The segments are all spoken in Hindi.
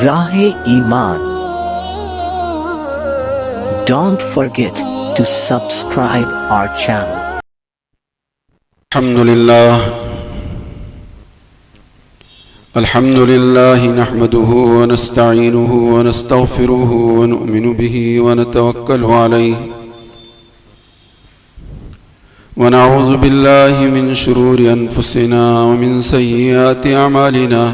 राहे ईमान. Don't forget to subscribe our channel. Alhamdulillah nahmaduhu wa nasta'inuhu wa nastaghfiruhu wa nu'minu bihi wa natawakkalu alayhi wa na'udhu billahi min shururi anfusina wa min sayyiati a'malina.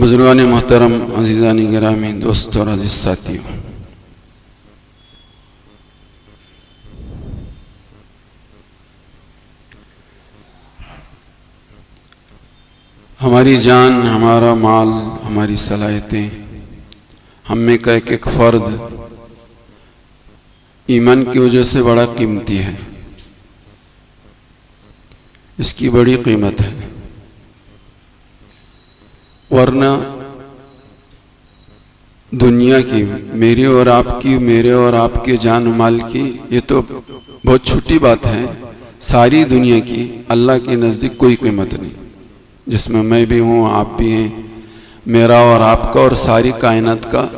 बुजुर्गान मोहतरम, अजीज़ानी गिरामी, दोस्तों और अजीज साथियों, हमारी जान, हमारा माल, हमारी सलाहियतें, हम में का एक एक फ़र्द ईमान की वजह से बड़ा कीमती है। इसकी बड़ी कीमत है, वरना दुनिया की, मेरी और आपकी, मेरे और आपके जान माल की, ये तो बहुत छोटी बात है। सारी दुनिया की अल्लाह के नज़दीक कोई कीमत नहीं, जिसमें मैं भी हूँ, आप भी हैं, मेरा और आपका और सारी कायनात का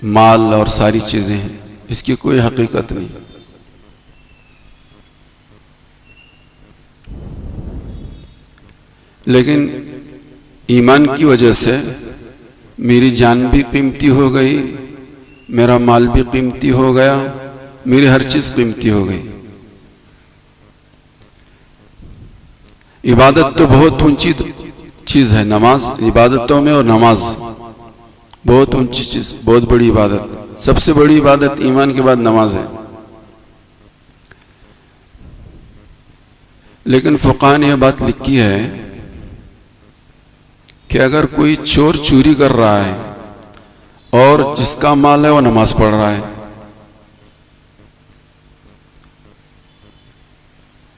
माल और सारी चीज़ें हैं, इसकी कोई हकीकत नहीं। लेकिन ईमान की वजह से मेरी जान भी कीमती हो गई, मेरा माल भी कीमती हो गया, मेरी हर चीज़ कीमती हो गई। इबादत तो बहुत ऊंची चीज़ है, नमाज, इबादतों में और नमाज बहुत ऊंची चीज़, बहुत बड़ी इबादत। सबसे बड़ी इबादत ईमान के बाद नमाज है। लेकिन फुक़हा ने यह बात लिखी है कि अगर कोई चोर चोरी कर रहा है और जिसका माल है वो नमाज पढ़ रहा है,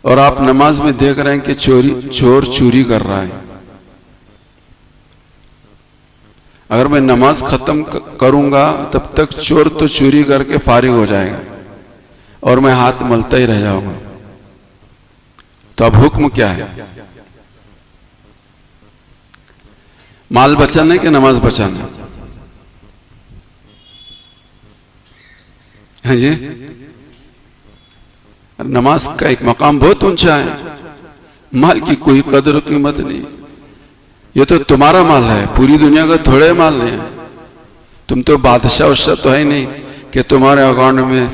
और आप नमाज में देख रहे हैं कि चोर चोरी कर रहा है, अगर मैं नमाज खत्म करूंगा तब तक चोर तो चोरी करके फारिग हो जाएगा और मैं हाथ मलता ही रह जाऊंगा। तो अब हुक्म क्या है? माल बचाना है कि नमाज बचाना? है जी, नमाज का एक मकाम बहुत ऊंचा है, माल की कोई कदर कीमत नहीं। ये तो तुम्हारा माल है, पूरी दुनिया का थोड़े माल नहीं है। तुम तो बादशाह उस तो है नहीं कि तुम्हारे अकाउंट में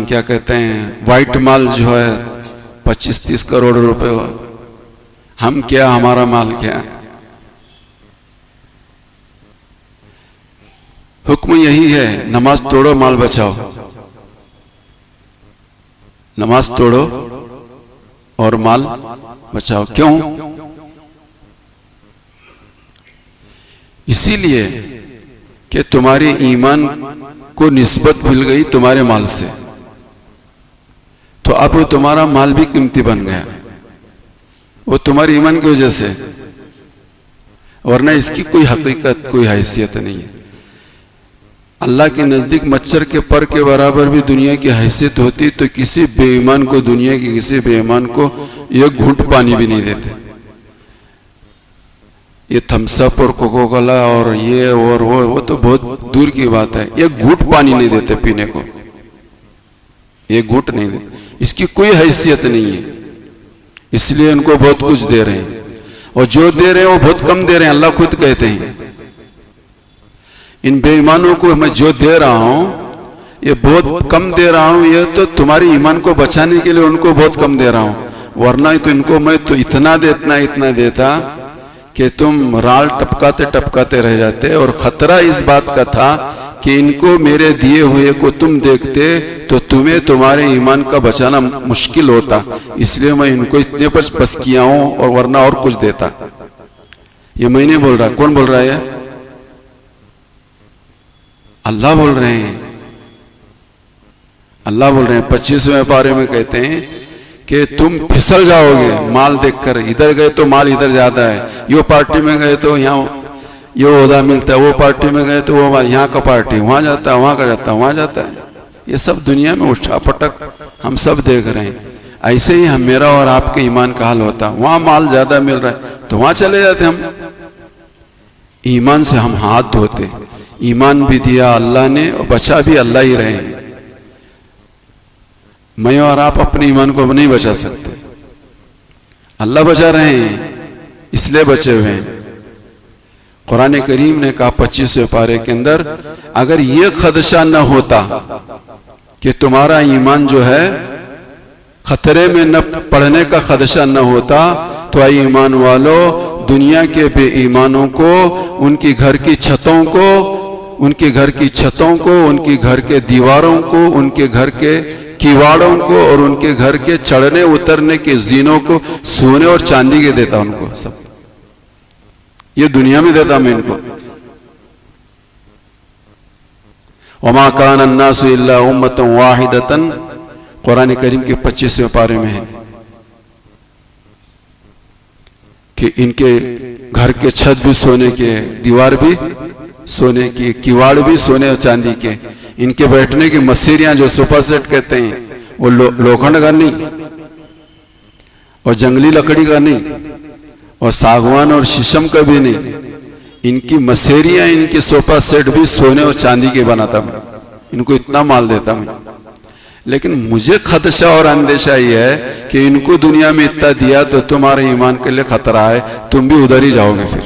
क्या कहते हैं, वाइट माल जो है 25-30 करोड़ रुपए हो। हम क्या, हमारा माल क्या? हुक्म यही है, नमाज तोड़ो, माल बचाओ। नमाज तोड़ो और माल बचाओ। क्यों? इसीलिए कि तुम्हारे ईमान को निस्बत मिल गई तुम्हारे माल से, तो अब वो तुम्हारा माल भी कीमती बन गया, वो तुम्हारे ईमान की वजह से, वरना इसकी कोई हकीकत कोई हैसियत नहीं है। अल्लाह के नजदीक मच्छर के पर के बराबर भी दुनिया की हैसियत होती तो किसी बेईमान को, दुनिया के किसी बेईमान को एक घूंट पानी भी नहीं देते। ये थम्सअप और कोको कोला और ये और वो तो बहुत दूर की बात है, एक घूंट पानी नहीं देते पीने को, एक घूंट नहीं देते, इसकी कोई हैसियत नहीं है, इसलिए उनको बहुत कुछ दे रहे हैं, और जो दे रहे हैं वो बहुत कम दे रहे हैं। अल्लाह खुद कहते हैं इन बेईमानों को मैं जो दे रहा हूं ये बहुत कम दे रहा हूं, ये तो तुम्हारे ईमान को बचाने के लिए उनको बहुत कम दे रहा हूं, वरना तो इनको मैं तो इतना देता कि तुम राल टपकाते टपकाते रह जाते। और खतरा इस बात का था कि इनको मेरे दिए हुए को तुम देखते तो तुम्हें तुम्हारे ईमान का बचाना मुश्किल होता, इसलिए मैं इनको इतने पर बस किया हूं, और वरना और कुछ देता। ये मैं नहीं बोल रहा, कौन बोल रहा है? अल्लाह बोल रहे हैं, अल्लाह बोल रहे हैं। 25वें पारे में कहते हैं कि तुम फिसल जाओगे माल देखकर, इधर गए तो माल इधर ज्यादा है, यो पार्टी में गए तो यहाँ ये ओहदा मिलता है, वो पार्टी में गए तो वो यहाँ का पार्टी वहां जाता है, वहां का जाता है, वहां जाता है। ये सब दुनिया में उठा पटक हम सब देख रहे हैं। ऐसे ही हम, मेरा और आपके ईमान का हाल होता, वहां माल ज्यादा मिल रहा है तो वहां चले जाते हम। ईमान से हम हाथ धोते, ईमान भी दिया अल्लाह ने और बचा भी अल्लाह ही रहे हैं। मैं और आप अपने ईमान को नहीं बचा सकते, अल्लाह बचा रहे हैं, इसलिए बचे हुए हैं। कुरान करीम ने कहा 25वें पारे के अंदर, अगर ये खदशा न होता कि तुम्हारा ईमान जो है खतरे में न पड़ने का खदशा न होता, तो आई ईमान वालों दुनिया के बेईमानों को, उनकी घर की छतों को, उनके घर की छतों को, उनके घर के दीवारों को, उनके घर के किवाड़ों को और उनके घर के चढ़ने उतरने के जीनों को सोने और चांदी के देता, उनको सब ये दुनिया में देता मैं इनको। वमा कान अन्नासु इल्ला उम्मतन वाहिदतन, कुरान करीम के 25वें पारे में है कि इनके घर के छत भी सोने के, दीवार भी सोने की, किवाड़ भी सोने और चांदी के, इनके बैठने की मसीरियां जो सोफा सेट कहते हैं वो लोखंड का नहीं और जंगली लकड़ी का नहीं और सागवान और शीशम का भी नहीं, इनकी मसेरियां, इनके सोफा सेट भी सोने और चांदी के बनाता मैं, इनको इतना माल देता मैं। लेकिन मुझे खदशा और अंदेशा यह है कि इनको दुनिया में इतना दिया तो तुम्हारे ईमान के लिए खतरा है, तुम भी उधर ही जाओगे फिर,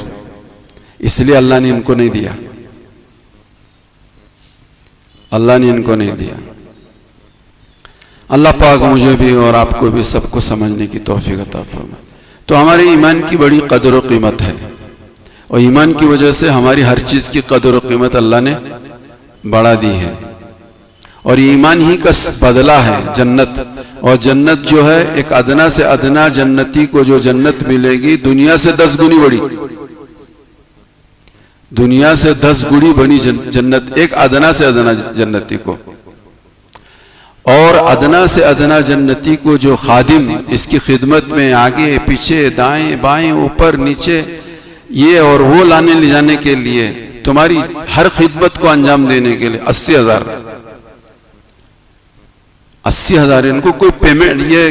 इसलिए अल्लाह ने इनको नहीं दिया, अल्लाह ने इनको नहीं दिया। अल्लाह पाक मुझे भी और आपको भी सबको समझने की तौफीक अता फरमाए। तो हमारे ईमान की बड़ी कदर और कीमत है, और ईमान की वजह से हमारी हर चीज की कदर और कीमत अल्लाह ने बढ़ा दी है, और ईमान ही का बदला है जन्नत। और जन्नत जो है एक अदना से अदना जन्नती को जो जन्नत मिलेगी दुनिया से 10 गुनी बड़ी, दुनिया से 10 गुनी बनी जन्नत एक अदना से अदना जन्नती को। और अदना से अदना जन्नती को जो खादिम इसकी खिदमत में आगे पीछे दाएं बाएं ऊपर नीचे ये और वो लाने ले जाने के लिए, तुम्हारी हर खिदमत को अंजाम देने के लिए 80,000 इनको कोई पेमेंट, ये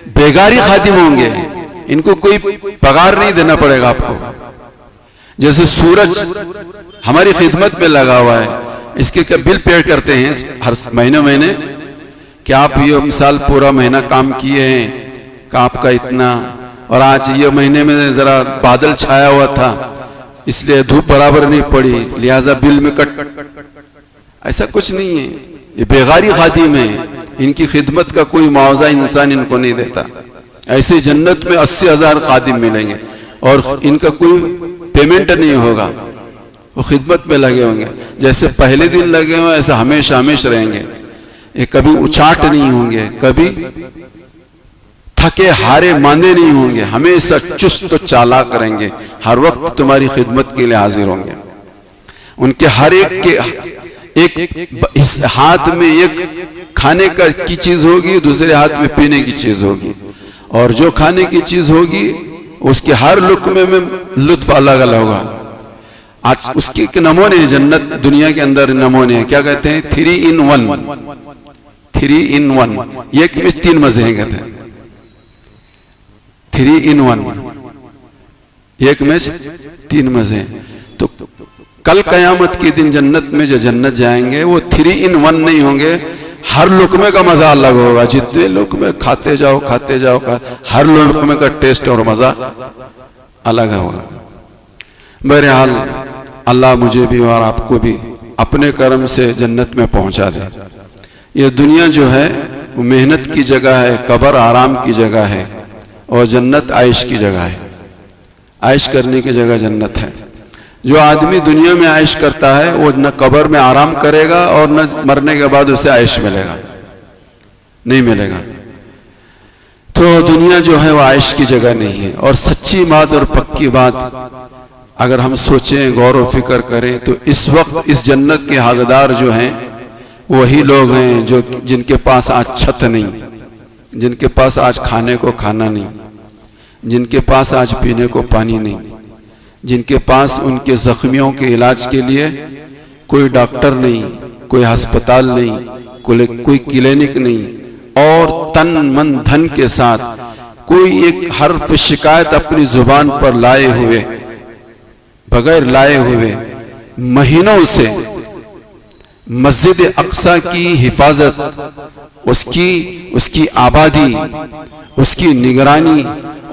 बेगारी खादिम होंगे, इनको कोई पगार नहीं देना पड़ेगा आपको। जैसे सूरज हमारी खिदमत में लगा हुआ है, इसके बिल पे करते हैं हर महीने कि आप ये मिसाल पूरा महीना काम किए हैं कि आपका इतना, और आज ये महीने में जरा बादल छाया हुआ था इसलिए धूप बराबर नहीं पड़ी लिहाजा बिल में कट, ऐसा कुछ नहीं है। ये बेगारी खादिम है, इनकी खिदमत का कोई मुआवजा इंसान इनको नहीं देता। ऐसे जन्नत में 80,000 खादिम मिलेंगे और इनका कोई पेमेंट नहीं होगा, वो खिदमत में लगे होंगे। जैसे पहले दिन लगे हों ऐसा हमेशा हमेशा रहेंगे, ये कभी उचाट नहीं होंगे, कभी थके हारे मांदे नहीं होंगे, हमेशा चुस्त चालाक रहेंगे, हर वक्त तुम्हारी खिदमत के लिए हाजिर होंगे। उनके हर एक के एक इस हाथ में एक खाने का की चीज होगी, दूसरे हाथ में पीने की चीज होगी, और जो खाने की चीज होगी उसके हर लुक्मे में लुत्फ अलग अलग होगा। आज उसके नमूने हैं, जन्नत दुनिया के अंदर नमूने हैं, क्या कहते हैं, 3 in 1, 3 in 1, एक में 3 मजे हैं, कहते हैं 3 in 1, एक में 3 मजे हैं। तो कल कयामत के दिन जन्नत में जो जन्नत जाएंगे वो 3 in 1 नहीं होंगे, हर लुकमे का मजा अलग होगा। जितने लुकमे खाते जाओ हर लुकमे का टेस्ट और मजा अलग होगा। बहरहाल अल्लाह मुझे भी और आपको भी अपने कर्म से जन्नत में पहुंचा दे। ये दुनिया जो है वो मेहनत की जगह है, कब्र आराम की जगह है, और जन्नत आयश की जगह है, आयश करने की जगह जन्नत है। जो आदमी दुनिया में आयश करता है वो न कब्र में आराम करेगा और न मरने के बाद उसे आयश मिलेगा, नहीं मिलेगा। तो दुनिया जो है वो आयश की जगह नहीं है। और सच्ची बात और पक्की बात अगर हम सोचें, गौर व फिक्र करें, तो इस वक्त इस जन्नत के हकदार जो हैं वही लोग हैं जो जिनके पास आज छत नहीं, जिनके पास आज खाने को खाना नहीं, जिनके पास आज पीने को पानी नहीं, जिनके पास उनके जख्मियों के इलाज के लिए कोई डॉक्टर नहीं, कोई अस्पताल नहीं, कोई क्लिनिक नहीं, और तन मन धन के साथ कोई एक हर्फ शिकायत अपनी जुबान पर लाए हुए, बगैर लाए हुए महीनों से मस्जिद अक्सा की हिफाजत, उसकी आबादी, उसकी निगरानी,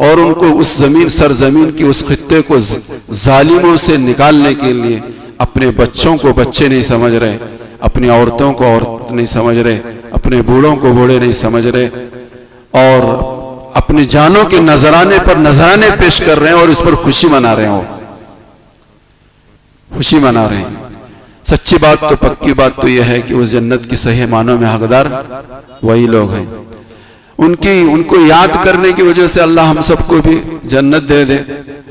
और उनको उस जमीन सरजमीन की उस खित्ते को जालिमों से निकालने के लिए अपने बच्चों को बच्चे नहीं समझ रहे, अपनी औरतों को औरत नहीं समझ रहे, अपने बूढ़ों को बूढ़े नहीं समझ रहे, और अपनी जानों के नजराने पर नजराने पेश कर रहे हैं और इस पर खुशी मना रहे हैं, खुशी मना रहे हैं। सच्ची बात तो पक्की बात तो यह है कि उस जन्नत की सही मानों में हकदार वही लोग हैं। उनको याद करने की वजह से अल्लाह हम सबको भी जन्नत दे दे,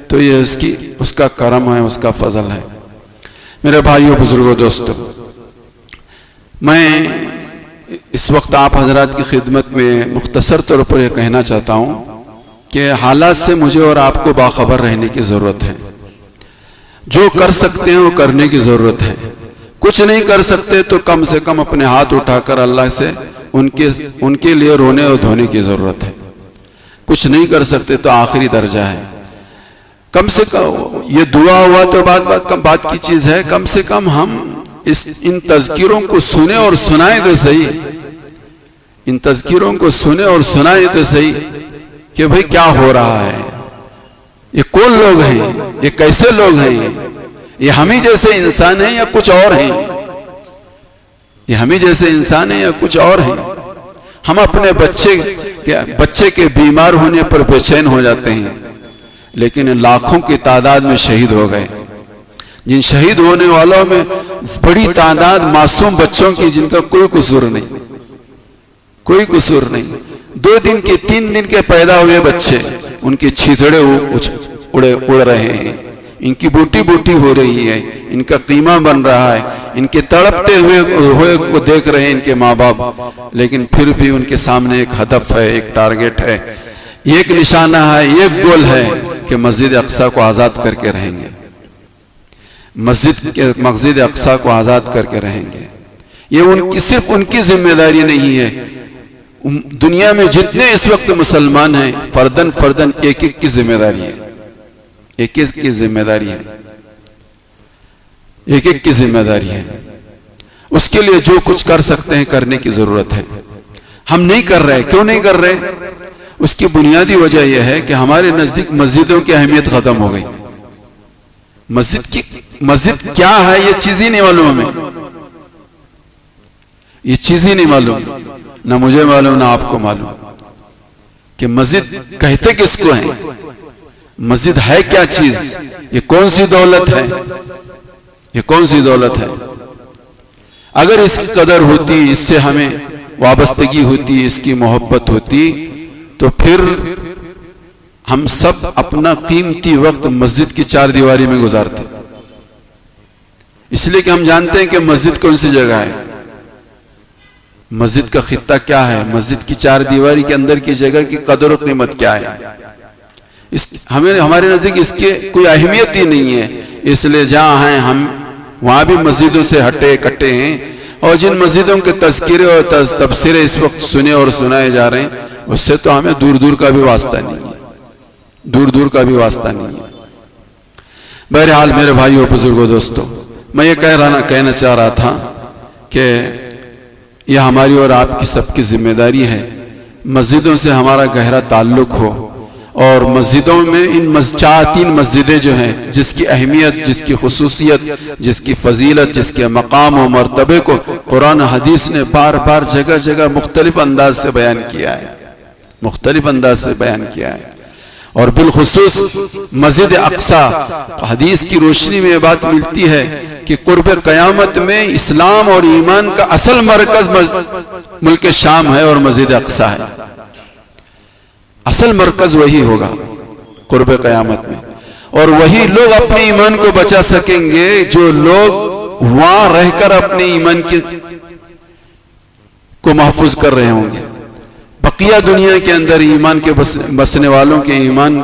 तो ये उसका करम है, उसका फजल है। मेरे भाइयों बुजुर्गों दोस्तों, मैं इस वक्त आप हजरात की खिदमत में मुख्तसर तौर पर यह कहना चाहता हूं कि हालात से मुझे और आपको बाखबर रहने की जरूरत है। जो कर सकते हैं वो करने की जरूरत है, कुछ नहीं कर सकते तो कम से कम अपने हाथ उठाकर अल्लाह से उनके लिए रोने और धोने की जरूरत है। कुछ नहीं कर सकते तो आखिरी दर्जा है। कम से कम ये दुआ हुआ तो बात की चीज है, कम से कम हम इन तज़किरों को सुने और सुनाए तो सही, इन तज़किरों को सुने और सुनाए तो सही कि भाई क्या हो रहा है, ये कौन लोग हैं, ये कैसे लोग हैं, ये हम ही जैसे इंसान हैं या कुछ और हैं, ये हम ही जैसे इंसान हैं या कुछ और हैं। हम अपने बच्चे के बीमार होने पर बेचैन हो जाते हैं, लेकिन लाखों की तादाद में शहीद हो गए। जिन शहीद होने वालों में बड़ी तादाद मासूम बच्चों की, जिनका कोई कसूर नहीं, कोई कसूर नहीं। 2 दिन के 3 दिन के पैदा हुए बच्चे, उनके छीथड़े उड़ रहे हैं, इनकी बूटी बूटी हो रही है, इनका कीमा बन रहा है, इनके तड़पते हुए को देख रहे हैं इनके माँ बाप, लेकिन फिर भी उनके सामने एक हदफ है, एक टारगेट है, एक निशाना है, एक गोल है कि मस्जिद अक्सा को आजाद करके रहेंगे, मस्जिद अक्सा को आजाद करके रहेंगे। ये सिर्फ उनकी जिम्मेदारी नहीं है, दुनिया में जितने इस वक्त मुसलमान हैं फर्दन एक एक की जिम्मेदारी है, एक एक की जिम्मेदारी है, एक एक की जिम्मेदारी है। उसके लिए जो कुछ कर सकते हैं करने की जरूरत है। हम नहीं कर रहे, क्यों नहीं कर रहे? उसकी बुनियादी वजह यह है कि हमारे नजदीक मस्जिदों की अहमियत खत्म हो गई। मस्जिद क्या है ये चीज ही नहीं मालूम हमें, ये चीज ही नहीं मालूम, ना मुझे मालूम ना आपको मालूम कि मस्जिद कहते किसको है, मस्जिद है क्या चीज, ये कौन सी दौलत है, ये कौन सी दौलत है। अगर इसकी कदर होती, इससे हमें वाबस्तगी होती, इसकी मोहब्बत होती, तो फिर हम सब अपना कीमती वक्त मस्जिद की 4 दीवारी में गुजारते। इसलिए कि हम जानते हैं कि मस्जिद कौन सी जगह है, मस्जिद का खित्ता क्या है, मस्जिद की चार दीवारी के अंदर की जगह की कदर और कीमत क्या है। हमें हमारे नजदीक इसकी कोई अहमियत ही नहीं है। इसलिए जहां हैं हम वहां भी मस्जिदों से हटे कट्टे हैं, और जिन मस्जिदों के तज़किरे और तबसरे इस वक्त सुने और सुनाए जा रहे हैं, उससे तो हमें दूर दूर का भी वास्ता नहीं है, दूर दूर का भी वास्ता नहीं है। बहरहाल मेरे भाइयों बुजुर्गों दोस्तों, मैं ये कहना चाह रहा था कि यह हमारी और आपकी सबकी जिम्मेदारी है, मस्जिदों से हमारा गहरा ताल्लुक हो, और मस्जिदों में इन तीन मस्जिदें जो हैं, जिसकी अहमियत, जिसकी खुसूसियत, जिसकी फजीलत, जिसके मकाम और मर्तबे को कुरान हदीस ने बार बार जगह जगह मुख्तलिफ अंदाज से बयान किया है, मुख्तलिफ अंदाज से बयान किया है। और बिलखुसूस मस्जिद अक्सा, हदीस की रोशनी में यह बात मिलती है कि कुर्ब क़यामत में इस्लाम और ईमान का असल मरकज मुल्क शाम है और मस्जिद अक्सा है। असल मरकज वही होगा कुर्ब क़यामत में, और वही लोग अपने ईमान को बचा सकेंगे जो लोग वहां रहकर अपने ईमान को महफूज कर रहे होंगे। बकिया दुनिया के अंदर ईमान के बसने वालों के ईमान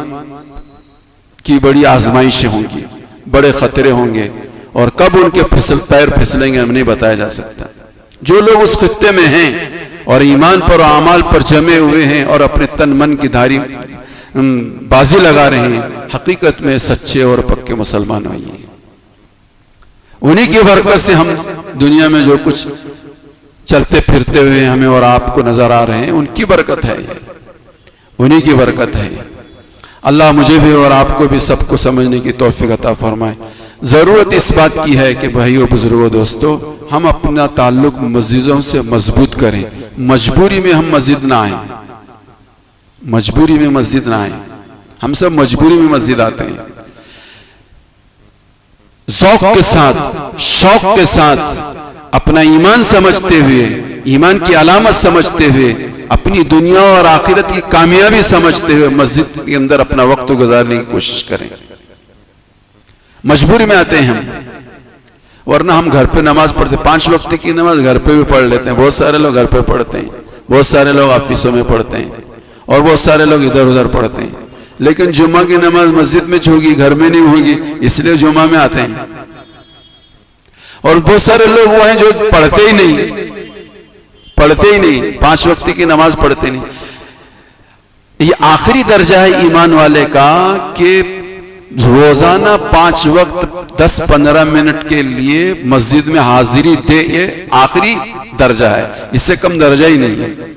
की बड़ी आजमाइशें होंगी, बड़े खतरे होंगे, और कब उनके पैर फिसलेंगे नहीं बताया जा सकता। जो लोग उस खित्ते में हैं और ईमान पर और अमाल पर जमे हुए हैं और अपने तन मन की धारी बाजी लगा रहे हैं, हकीकत में सच्चे और पक्के मुसलमान हुए हैं। उन्हीं की बरकत से हम दुनिया में जो कुछ चलते फिरते हुए हमें और आपको नजर आ रहे हैं, उनकी बरकत है, उन्हीं की बरकत है। अल्लाह मुझे भी और आपको भी सबको समझने की तौफीक अता फरमाए। जरूरत इस बात की है कि भाइयों बुजुर्गों दोस्तों, हम अपना ताल्लुक मस्जिदों से मजबूत करें। मजबूरी में हम मस्जिद ना आए, मजबूरी में मस्जिद ना आए। हम सब मजबूरी में मस्जिद आते हैं, ज़ौक़ के साथ, शौक के साथ, अपना ईमान समझते हुए, ईमान की अलामत समझते हुए, अपनी दुनिया और आखिरत की कामयाबी समझते हुए मस्जिद के अंदर अपना वक्त गुजारने की कोशिश करें। मजबूरी में आते हैं हम, वरना हम घर पे नमाज पढ़ते, 5 वक्त की नमाज घर पे भी पढ़ लेते हैं। बहुत सारे लोग घर पे पढ़ते हैं, बहुत सारे लोग ऑफिसों में पढ़ते हैं, और बहुत सारे लोग इधर उधर पढ़ते हैं। लेकिन जुम्मा की नमाज मस्जिद में होगी, घर में नहीं होगी, इसलिए जुम्मा में आते हैं। और बहुत सारे लोग वो हैं जो पढ़ते ही नहीं, 5 वक्त की नमाज पढ़ते नहीं। ये आखिरी दर्जा है ईमान वाले का कि रोजाना 5 वक्त 10-15 मिनट के लिए मस्जिद में हाजिरी दे। ये आखिरी दर्जा है, इससे कम दर्जा ही नहीं है।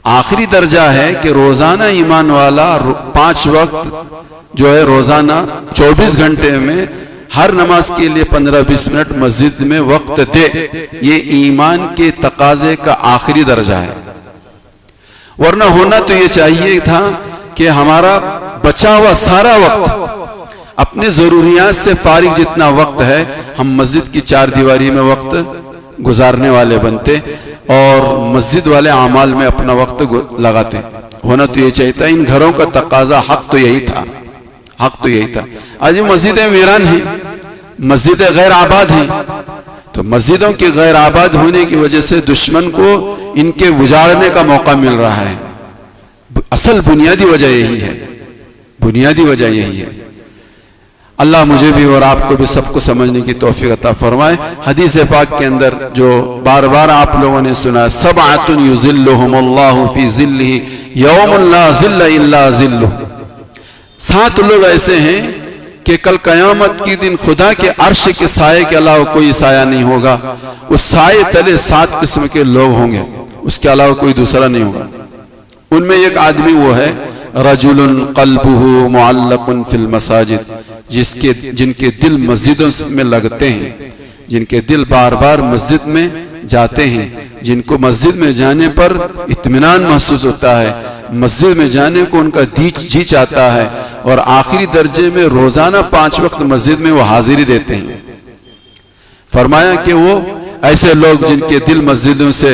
आखिरी दर्जा है कि रोजाना ईमान वाला 5 वक्त जो है रोजाना 24 घंटे में हर नमाज के लिए 15-20 मिनट मस्जिद में वक्त दे। ये ईमान के तकाजे का आखिरी दर्जा है। वरना होना तो ये चाहिए था कि हमारा बचा हुआ सारा वक्त, अपने जरूरियात से फारिग जितना वक्त है, हम मस्जिद की 4 दीवारी में वक्त गुजारने वाले बनते और मस्जिद वाले अमाल में अपना वक्त लगाते। होना तो ये चाहिए था। इन घरों का तकाजा, हक तो यही था, हक तो यही था। आज मस्जिदें वीरान हैं, मस्जिदें गैर आबाद हैं, तो मस्जिदों के गैर आबाद होने की वजह से दुश्मन को इनके उजाड़ने का मौका मिल रहा है। असल बुनियादी वजह यही है, बुनियादी वजह यही है। अल्लाह मुझे भी और आपको भी सबको समझने की तौफीक अता फरमाए। हदीस पाक के अंदर जो बार बार आप लोगों ने सुना, सबअतुन युज़िल्लुहुमुल्लाहु फी ज़िल्लिही यौमुन ला ज़िल्ला इल्ला ज़िल्लुहु। 7 लोग ऐसे हैं कि कल कयामत के दिन खुदा के अर्श के साये के अलावा कोई साया नहीं होगा। उस साये तले 7 किस्म के लोग होंगे, उसके अलावा कोई दूसरा नहीं होगा। उनमें एक आदमी वो है, रजुलुन क़ल्बुहु मुअल्लक़ुन फिल मसाजिद, जिनके दिल मस्जिदों में लगते हैं, जिनके दिल बार बार मस्जिद में जाते हैं, जिनको मस्जिद में जाने पर इत्मीनान महसूस होता है, मस्जिद में जाने को उनका जी चाहता है, और आखिरी दर्जे में रोजाना 5 वक्त मस्जिद में वो हाजिरी देते हैं। फरमाया कि वो ऐसे लोग जिनके दिल मस्जिदों से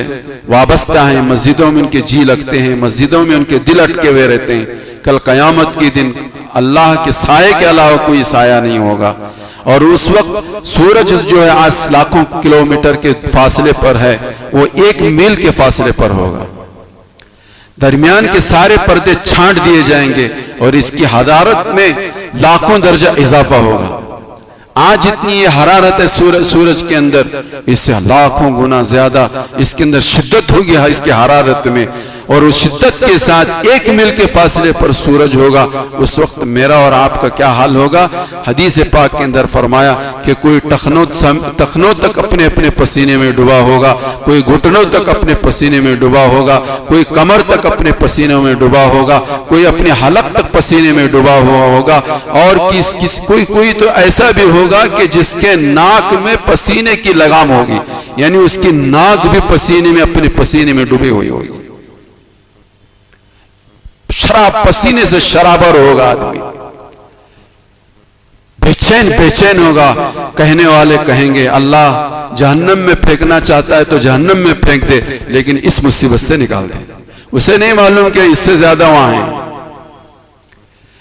वाबस्ता हैं, मस्जिदों में उनके जी लगते हैं, मस्जिदों में उनके दिल अटके हुए रहते हैं, कल कयामत के दिन अल्लाह के साये के अलावा कोई साया नहीं होगा। और उस वक्त सूरज जो है आज लाखों किलोमीटर के फासले पर है, वो 1 मील के फासले पर होगा। दरमियान के सारे पर्दे छांट दिए जाएंगे और इसकी हरारत में लाखों दर्जा इजाफा होगा। आज जितनी ये हरारत है सूरज के अंदर, इससे लाखों गुना ज्यादा इसके अंदर शिद्दत होगी इसकी हरारत में, और उस शिद्दत के साथ 1 मील के फासले पर सूरज होगा। उस वक्त मेरा और आपका क्या हाल होगा? हदीस पाक के अंदर फरमाया कि कोई टखनों तक अपने अपने पसीने में डूबा होगा, कोई घुटनों तक अपने पसीने में डूबा होगा, कोई कमर तक अपने पसीनों में डूबा होगा, कोई अपने हलक तक पसीने में डूबा हुआ होगा, और कोई तो ऐसा भी होगा कि जिसके नाक में पसीने की लगाम होगी, यानी उसकी नाक भी पसीने में अपने पसीने में डूबी हुई होगी। शराब, पसीने से शराबर होगा आदमी, बेचैन होगा। कहने वाले कहेंगे अल्लाह जहन्नम में फेंकना चाहता है तो जहन्नम में फेंक दे, लेकिन इस मुसीबत से निकाल दे। उसे नहीं मालूम कि इससे ज्यादा वहां है,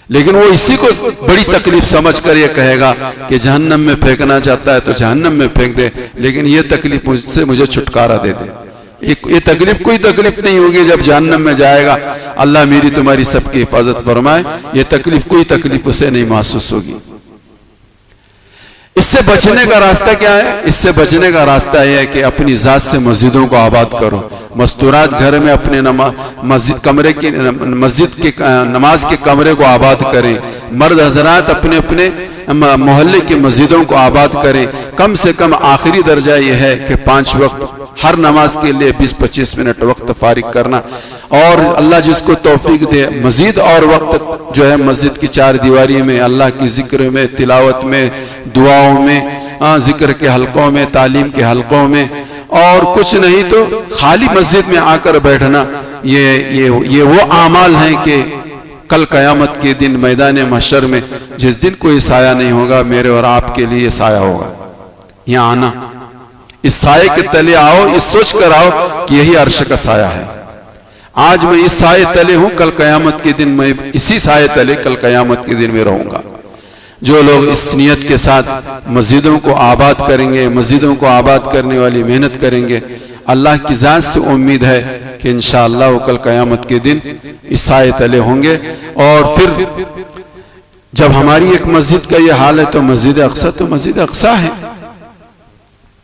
लेकिन वो इसी को बड़ी तकलीफ समझकर ये कहेगा कि जहन्नम में फेंकना चाहता है तो जहन्नम में फेंक दे, लेकिन ये तकलीफ मुझे छुटकारा दे दे। ये तकलीफ कोई तकलीफ नहीं होगी जब जहन्नम में जाएगा। अल्लाह मेरी तुम्हारी सबकी हिफाजत फरमाए। ये तकलीफ कोई तकलीफ उसे नहीं महसूस होगी। इससे बचने का रास्ता क्या है? इससे बचने का रास्ता यह है कि अपनी जात से मस्जिदों को आबाद करो। मस्तूरात घर में अपने मस्जिद के नमाज के कमरे को आबाद करें। मर्द हजरात अपने अपने मोहल्ले की मस्जिदों को आबाद करें। कम से कम आखिरी दर्जा यह है कि 5 वक्त हर नमाज के लिए 20-25 मिनट वक्त फारिग करना, और अल्लाह जिसको तौफीक दे मजीद और वक्त जो है मस्जिद की 4 दीवारी में अल्लाह की जिक्र में, तिलावत में, दुआओं में, जिक्र के हलकों में, तालीम के हलकों में, और कुछ नहीं तो खाली मस्जिद में आकर बैठना, ये वो आमाल हैं कि कल कयामत के दिन मैदान महशर में जिस दिन कोई साया नहीं होगा, मेरे और आपके लिए साया होगा। यहाँ आना, इस साये के तले आओ, इस सोच कर आओ कि यही अर्श का साया है। आज मैं इस साये तले हूं, कल कयामत के दिन मैं इसी साये तले कल कयामत के दिन में रहूंगा। जो लोग इस नियत के साथ मस्जिदों को आबाद करेंगे, मस्जिदों को आबाद करने वाली मेहनत करेंगे, अल्लाह की जात से उम्मीद है कि इंशाअल्लाह वो कल कयामत के दिन इस साये तले होंगे। और फिर जब हमारी एक मस्जिद का ये हाल है तो मस्जिद अक्सा तो मस्जिद अक्सा है,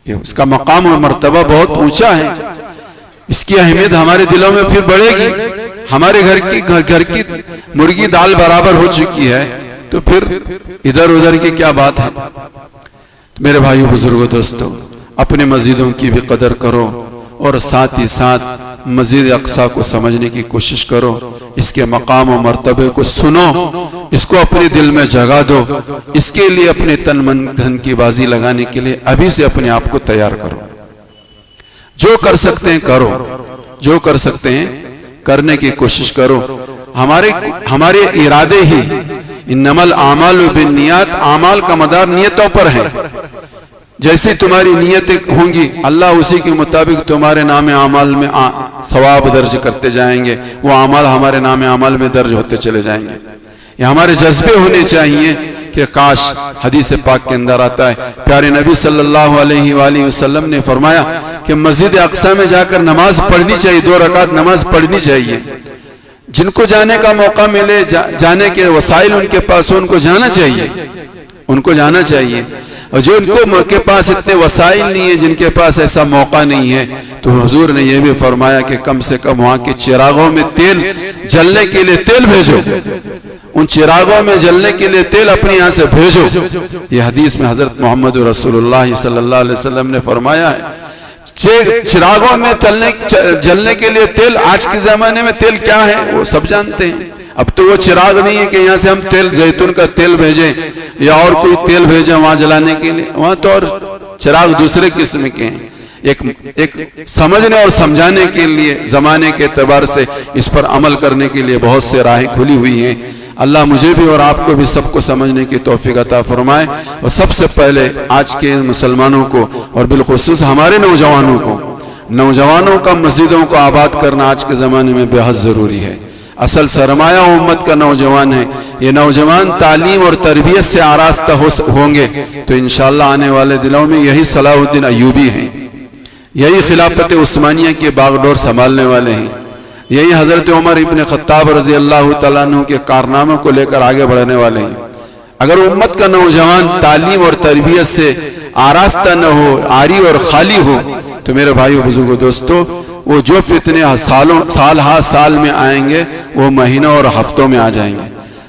ये उसका मकाम और मर्तबा बहुत ऊंचा है। इसकी अहमियत हमारे दिलों में फिर बढ़ेगी। हमारे घर की मुर्गी दाल बराबर हो चुकी है, तो फिर इधर उधर की क्या बात है? मेरे भाइयों बुजुर्गों दोस्तों, अपने मस्जिदों की भी कदर करो और साथ ही साथ मस्जिद अक्सा को समझने की कोशिश करो। इसके मकाम और मर्तबे को सुनो, इसको अपने दिल में जगा दो। इसके लिए अपने तन मन धन की बाजी लगाने के लिए अभी से अपने आप को तैयार करो। जो कर सकते हैं करो, जो कर सकते हैं करने की कोशिश करो। हमारे इरादे ही इन्नमल आमालु बिन्नियात, आमाल का मदार नियतों पर है। जैसी तुम्हारी नियतें होंगी अल्लाह उसी के मुताबिक तुम्हारे नाम आमाल में सवाब दर्ज करते जाएंगे। वो आमाल हमारे नाम आमाल में दर्ज होते चले जाएंगे। ये हमारे जज्बे होने चाहिए कि काश, हदीस पाक के अंदर आता है, प्यारे नबी सल्लल्लाहु अलैहि वसल्लम ने फरमाया कि मस्जिद अक्सा में जाकर नमाज पढ़नी चाहिए, 2 रकात नमाज पढ़नी चाहिए। जिनको जाने का मौका मिले, जाने के वसाइल उनके पास हो, उनको जाना चाहिए, उनको जाना चाहिए। और जो उनको के पास इतने वसाइल नहीं है, जिनके पास ऐसा मौका नहीं है, तो हुजूर ने यह भी फरमाया कि कम से कम वहां के चिरागों में तेल जलने के लिए तेल भेजो, उन चिरागों में जलने के लिए तेल अपने यहाँ से भेजो। यह हदीस में हजरत मोहम्मद रसूलुल्लाह सल्लल्लाहु अलैहि वसल्लम ने फरमाया है। चिरागों में जलने के लिए तेल, आज के जमाने में तेल क्या है वो सब जानते हैं। अब तो वो चिराग नहीं है कि यहाँ से हम तेल, जैतून का तेल भेजें या और कोई तेल भेजें वहां जलाने के लिए। वहां तो और चिराग दूसरे किस्म के हैं। एक समझने और समझाने के लिए जमाने के एतबार से इस पर अमल करने के लिए बहुत से राहें खुली हुई हैं। अल्लाह मुझे भी और आपको भी सबको समझने की तौफीक अता फरमाए। और सबसे पहले आज के मुसलमानों को और बिलखुसूस हमारे नौजवानों का मस्जिदों को आबाद करना आज के ज़माने में बेहद ज़रूरी है। असल सरमाया उम्मत का नौजवान है। ये नौजवान तालीम और तरबियत से आरास्ता होंगे तो इंशाअल्लाह आने वाले दिनों में यही सलाहुद्दीन अय्यूबी हैं, यही खिलाफत उस्मानिया के बागडोर संभालने वाले हैं, यही हजरत उमर इब्न खत्ताब रजी अल्लाह तआला अन्हु के कारनामों को लेकर आगे बढ़ने वाले हैं। अगर उम्मत का नौजवान तालीम और तरबियत से आरास्ता न हो, आरी और खाली हो, तो मेरे भाइयों बुजुर्गों दोस्तों, वो जो फितने साल में आएंगे वो महीनों और हफ्तों में आ जाएंगे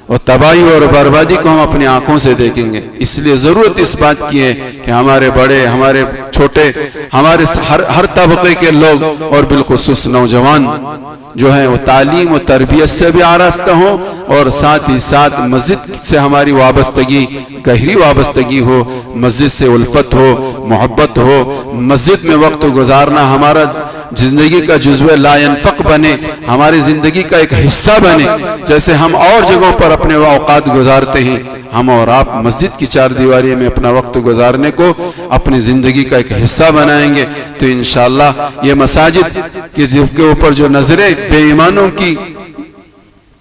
और तबाही और बर्बादी को हम अपनी आंखों से देखेंगे। इसलिए जरूरत इस बात की है कि हमारे बड़े, हमारे छोटे, हमारे हर तबके के लोग और बिलखुसूस नौजवान जो है वो तालीम और तरबियत से भी आरास्ता हो और साथ ही साथ मस्जिद से हमारी वाबस्तगी, गहरी वाबस्तगी हो, मस्जिद से उल्फत हो, मोहब्बत हो, मस्जिद में वक्त गुजारना हमारा जिंदगी का जुज़्व ला यनफ़क़ बने, हमारी जिंदगी का एक हिस्सा बने। जैसे हम और जगहों पर अपने औकात गुजारते हैं, हम और आप मस्जिद की चार दीवारी में अपना वक्त गुजारने को अपनी जिंदगी का एक हिस्सा बनाएंगे तो इंशाअल्लाह ये मसाजिद के ऊपर जो नजरें बेईमानों की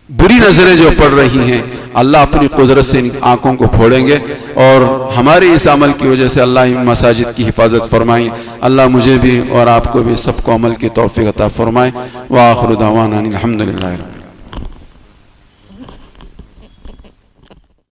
बुरी नजरें जो पड़ रही हैं, अल्लाह अपनी कुदरत से इन आंखों को फोड़ेंगे और हमारे इस अमल की वजह से अल्लाह इन मसाजिद की हिफाजत फरमाए। अल्लाह मुझे भी और आपको भी सबको अमल की तौफीक अता फरमाए। व आखिरु दावाना अनिल हम्दुलिल्लाहि रब्बिल आलमीन।